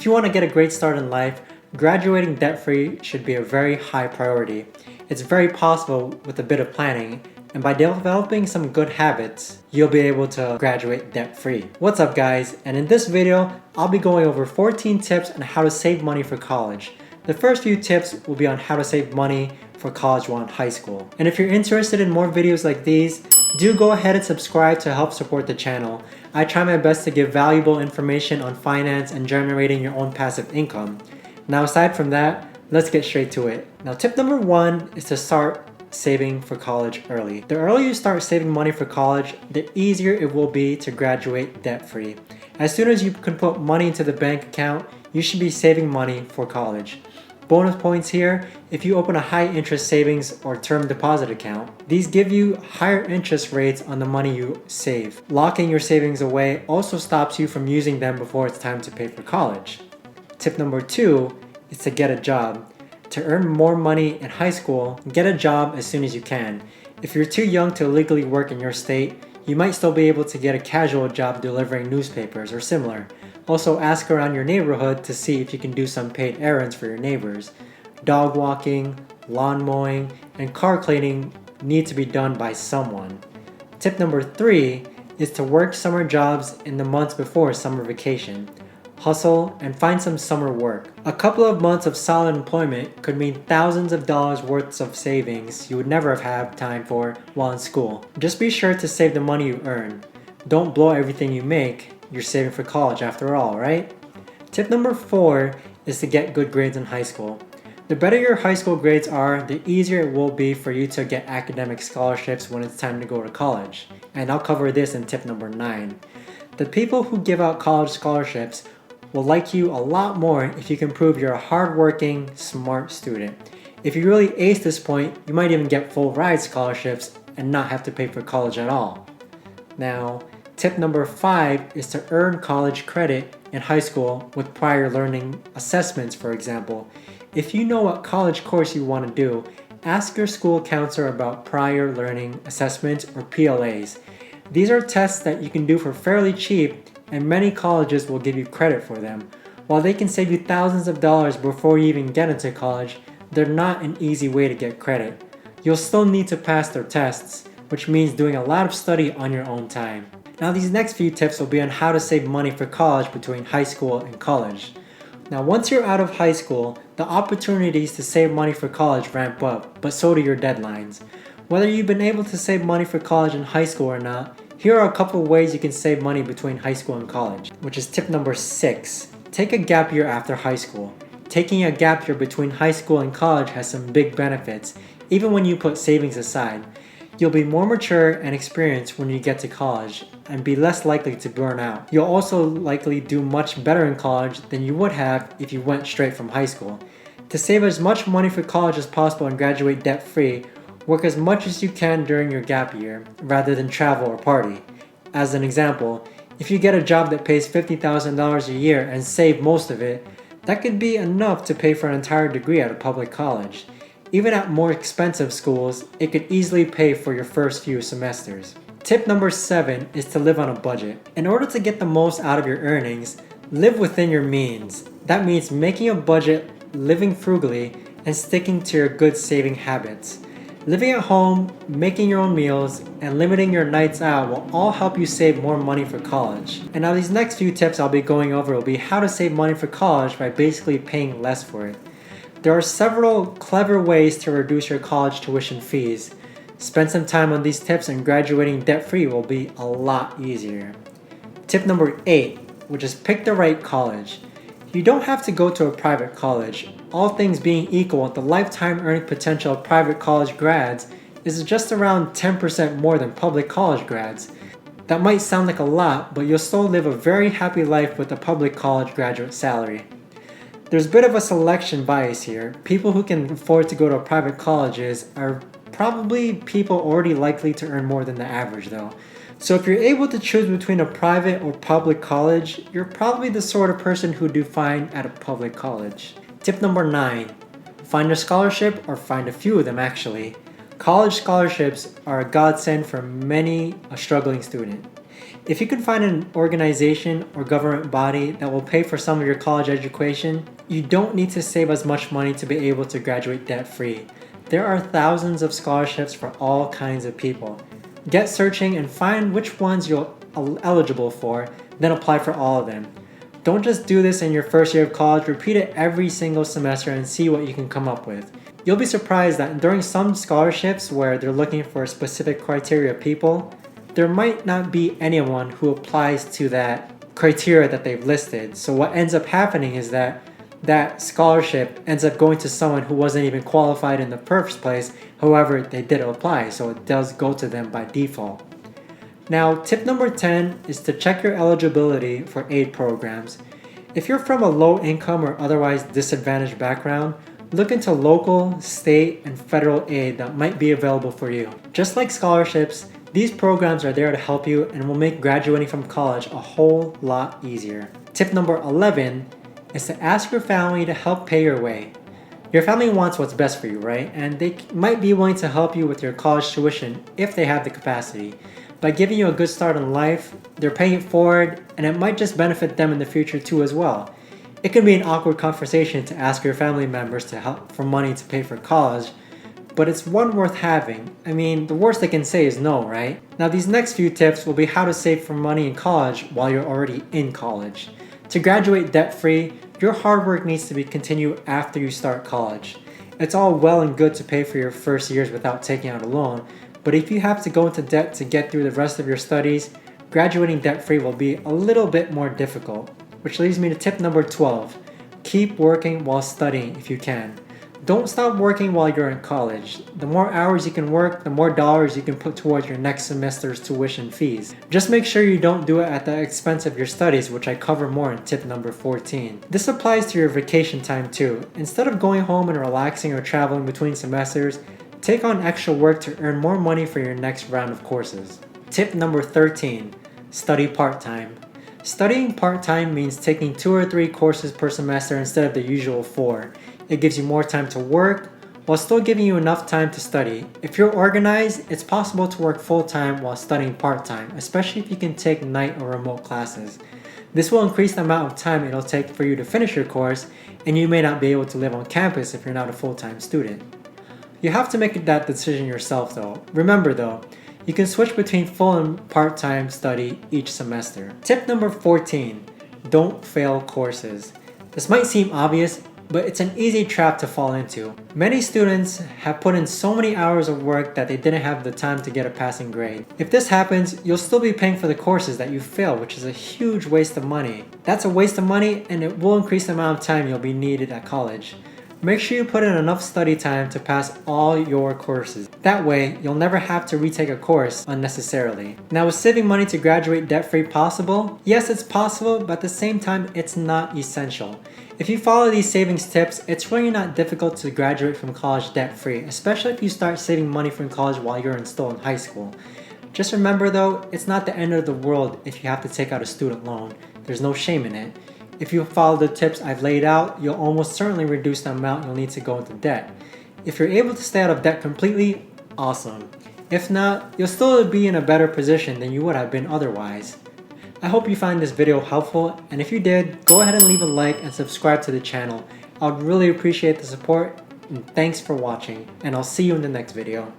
If you want to get a great start in life, graduating debt-free should be a very high priority. It's very possible with a bit of planning, and by developing some good habits, you'll be able to graduate debt-free. What's up guys, and in this video, I'll be going over 14 tips on how to save money for college. The first few tips will be on how to save money for college while in high school. And if you're interested in more videos like these, do go ahead and subscribe to help support the channel. I try my best to give valuable information on finance and generating your own passive income. Now aside from that, let's get straight to it. Now tip number 1 is to start saving for college early. The earlier you start saving money for college, the easier it will be to graduate debt-free. As soon as you can put money into the bank account, you should be saving money for college. Bonus points here, if you open a high interest savings or term deposit account, these give you higher interest rates on the money you save. Locking your savings away also stops you from using them before it's time to pay for college. Tip number 2 is to get a job. To earn more money in high school, get a job as soon as you can. If you're too young to legally work in your state, you might still be able to get a casual job delivering newspapers or similar. Also ask around your neighborhood to see if you can do some paid errands for your neighbors. Dog walking, lawn mowing, and car cleaning need to be done by someone. Tip number 3 is to work summer jobs in the months before summer vacation. Hustle and find some summer work. A couple of months of solid employment could mean thousands of dollars worth of savings you would never have had time for while in school. Just be sure to save the money you earn. Don't blow everything you make. You're saving for college after all, right? Tip number 4 is to get good grades in high school. The better your high school grades are, the easier it will be for you to get academic scholarships when it's time to go to college. And I'll cover this in tip number 9. The people who give out college scholarships will like you a lot more if you can prove you're a hardworking, smart student. If you really ace this point, you might even get full ride scholarships and not have to pay for college at all. Now, tip number 5 is to earn college credit in high school with prior learning assessments, for example. If you know what college course you want to do, ask your school counselor about prior learning assessments or PLAs. These are tests that you can do for fairly cheap, and many colleges will give you credit for them. While they can save you thousands of dollars before you even get into college, they're not an easy way to get credit. You'll still need to pass their tests, which means doing a lot of study on your own time. Now these next few tips will be on how to save money for college between high school and college. Now once you're out of high school, the opportunities to save money for college ramp up, but so do your deadlines. Whether you've been able to save money for college in high school or not, here are a couple of ways you can save money between high school and college, which is tip number 6. Take a gap year after high school. Taking a gap year between high school and college has some big benefits, even when you put savings aside. You'll be more mature and experienced when you get to college and be less likely to burn out. You'll also likely do much better in college than you would have if you went straight from high school. To save as much money for college as possible and graduate debt-free, work as much as you can during your gap year rather than travel or party. As an example, if you get a job that pays $50,000 a year and save most of it, that could be enough to pay for an entire degree at a public college. Even at more expensive schools, it could easily pay for your first few semesters. Tip number 7 is to live on a budget. In order to get the most out of your earnings, live within your means. That means making a budget, living frugally, and sticking to your good saving habits. Living at home, making your own meals, and limiting your nights out will all help you save more money for college. And now these next few tips I'll be going over will be how to save money for college by basically paying less for it. There are several clever ways to reduce your college tuition fees. Spend some time on these tips and graduating debt-free will be a lot easier. Tip number 8, which is pick the right college. You don't have to go to a private college. All things being equal, the lifetime earning potential of private college grads is just around 10% more than public college grads. That might sound like a lot, but you'll still live a very happy life with a public college graduate salary. There's a bit of a selection bias here. People who can afford to go to private colleges are probably people already likely to earn more than the average though. So if you're able to choose between a private or public college, you're probably the sort of person who'd do fine at a public college. Tip number 9, find a scholarship or find a few of them actually. College scholarships are a godsend for many a struggling student. If you can find an organization or government body that will pay for some of your college education, you don't need to save as much money to be able to graduate debt-free. There are thousands of scholarships for all kinds of people. Get searching and find which ones you're eligible for, then apply for all of them. Don't just do this in your first year of college, repeat it every single semester and see what you can come up with. You'll be surprised that during some scholarships where they're looking for a specific criteria of people, there might not be anyone who applies to that criteria that they've listed. So what ends up happening is that that scholarship ends up going to someone who wasn't even qualified in the first place. However, they did apply, so it does go to them by default. Now, tip number 10 is to check your eligibility for aid programs. If you're from a low income or otherwise disadvantaged background, look into local, state, and federal aid that might be available for you. Just like scholarships, these programs are there to help you and will make graduating from college a whole lot easier. Tip number 11 is to ask your family to help pay your way. Your family wants what's best for you, right? And they might be willing to help you with your college tuition if they have the capacity. By giving you a good start in life, they're paying it forward, and it might just benefit them in the future too as well. It can be an awkward conversation to ask your family members to help for money to pay for college, but it's one worth having. I mean, the worst they can say is no, right? Now these next few tips will be how to save for money in college while you're already in college. To graduate debt-free, your hard work needs to be continued after you start college. It's all well and good to pay for your first years without taking out a loan, but if you have to go into debt to get through the rest of your studies, graduating debt-free will be a little bit more difficult. Which leads me to tip number 12. Keep working while studying if you can. Don't stop working while you're in college. The more hours you can work, the more dollars you can put towards your next semester's tuition fees. Just make sure you don't do it at the expense of your studies, which I cover more in tip number 14. This applies to your vacation time too. Instead of going home and relaxing or traveling between semesters, take on extra work to earn more money for your next round of courses. Tip number 13. Study part-time. Studying part-time means taking 2 or 3 courses per semester instead of the usual 4. It gives you more time to work while still giving you enough time to study. If you're organized, it's possible to work full-time while studying part-time, especially if you can take night or remote classes. This will increase the amount of time it'll take for you to finish your course, and you may not be able to live on campus if you're not a full-time student. You have to make that decision yourself though. Remember though, you can switch between full and part-time study each semester. Tip number 14, don't fail courses. This might seem obvious, but it's an easy trap to fall into. Many students have put in so many hours of work that they didn't have the time to get a passing grade. If this happens, you'll still be paying for the courses that you fail, which is a huge waste of money. That's a waste of money, and it will increase the amount of time you'll be needed at college. Make sure you put in enough study time to pass all your courses. That way, you'll never have to retake a course unnecessarily. Now, is saving money to graduate debt-free possible? Yes, it's possible, but at the same time, it's not essential. If you follow these savings tips, it's really not difficult to graduate from college debt-free, especially if you start saving money from college while you're still in high school. Just remember though, it's not the end of the world if you have to take out a student loan. There's no shame in it. If you follow the tips I've laid out, you'll almost certainly reduce the amount you'll need to go into debt. If you're able to stay out of debt completely, awesome. If not, you'll still be in a better position than you would have been otherwise. I hope you find this video helpful, and if you did, go ahead and leave a like and subscribe to the channel. I would really appreciate the support, and thanks for watching, and I'll see you in the next video.